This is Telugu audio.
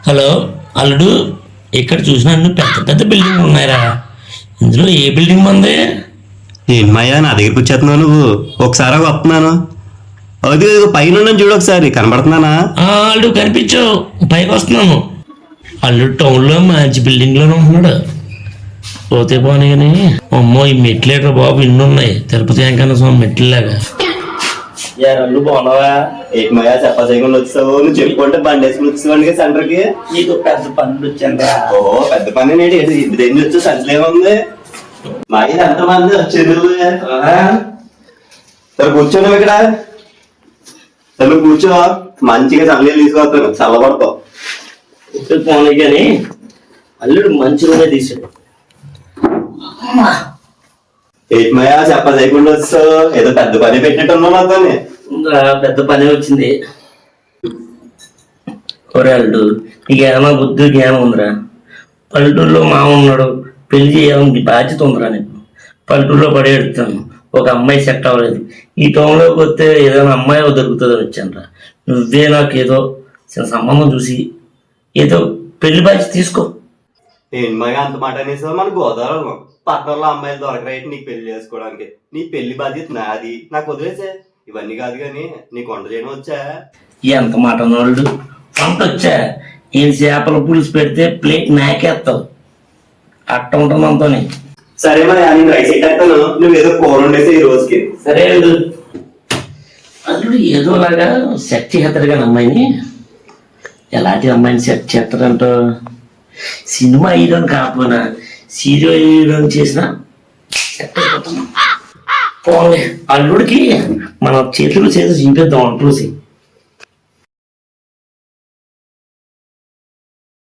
హలో అల్లుడు, ఇక్కడ చూసినాను పెద్ద పెద్ద బిల్డింగ్ ఉన్నాయిరా. ఇందులో ఏ బిల్డింగ్ ఉంది? ఏంటి మాయా నా దగ్గరికి వచ్చేస్తున్నావు నువ్వు? ఒకసారి వస్తున్నాను. అది పైన ఉన్నాను చూడు, ఒకసారి కనబడుతున్నానా? అల్లుడు కనిపించావు, పైకి వస్తున్నాను. అల్లుడు టౌన్లో మంచి బిల్డింగ్లోనే ఉంటున్నాడు. పోతే పోనీ కానీ అమ్మో ఈ మెట్లేట్రా బాబు, ఇన్ని ఉన్నాయి తిరుపతి వెంకన్న స్వామి మెట్లలాగా. అల్లు బాగున్నావా? ఏంటి మాయా చెప్ప చేయకుండా వచ్చావు? నువ్వు చెప్పుకుంటే బండి వేసుకుని వచ్చేవాడికి సెంటర్ కి. నీకు పెద్ద పనులు వచ్చాను. ఓ పెద్ద పని నేటి దేని వచ్చి సంచలేముంది మాది ఎంతమంది వచ్చేది? సరే కూర్చోను ఇక్కడ. సరే నువ్వు కూర్చో, మంచిగా చల్లగా తీసుకొస్తాను, చల్లబడతావు. పోనీ కానీ అల్లుడు మంచి రూమే తీసాడు. ఏంటి మాయా చెప్ప చేయకుండా వచ్చావు? ఏదో పెద్ద పని పెట్టినట్టున్నావు నాతోనే. పెద్ద పని వచ్చింది. ఒరే అల్లుడు, నీకేమన్నా బుద్ధి జ్ఞానం ఉందిరా? పల్లెటూరులో మామ ఉన్నాడు, పెళ్లి చేయాలని బాధ్యత ఉందిరా నీకు. పల్లెటూరులో పడి ఎడుతాను, ఒక అమ్మాయి సెట్ అవ్వలేదు. ఈ టౌన్లోకి వస్తే ఏదైనా అమ్మాయి దొరుకుతుందని వచ్చానురా. నువ్వే నాకు ఏదో చిన్న సంబంధం చూసి ఏదో పెళ్లి బాధ్యత తీసుకో. ఏంటి మాయా అంత మాట అనేసావు? మన గోదావరి పట్టణంలో అమ్మాయిలు దొరకరైతే నీకు పెళ్లి చేసుకోవడానికి. నీ పెళ్లి బాధ్యత నాది, నాకు వదిలేసే. ఇవన్నీ కాదు కానీ నీకు వంట చేయడం వచ్చా? ఎంత మాట అన్నోళ్ళు. వంట వచ్చా? నేను చేపల పులుసు పెడితే ప్లేట్ నాకేస్తావు. అట్ట ఉంటుంది అంతోనే. సరే మరి నేను రైస్ ఎట్టేస్తాను, నువ్వు ఏదో కూర ఉండేసి ఈ రోజుకి. సరే అల్లుడు. అల్లుడు ఏదోలాగా సెట్ చేస్తాడు కానీ అమ్మాయిని. ఎలాంటి అమ్మాయిని సెట్ చేస్తాడంటో? సినిమా హీరోని కాకపోయినా సీరియో హీరోని చేసిన సెట్ అయిపోతున్నాం. పోలే అల్లుడికి మన చేతులు చేసి చూపిద్దాం చూసి.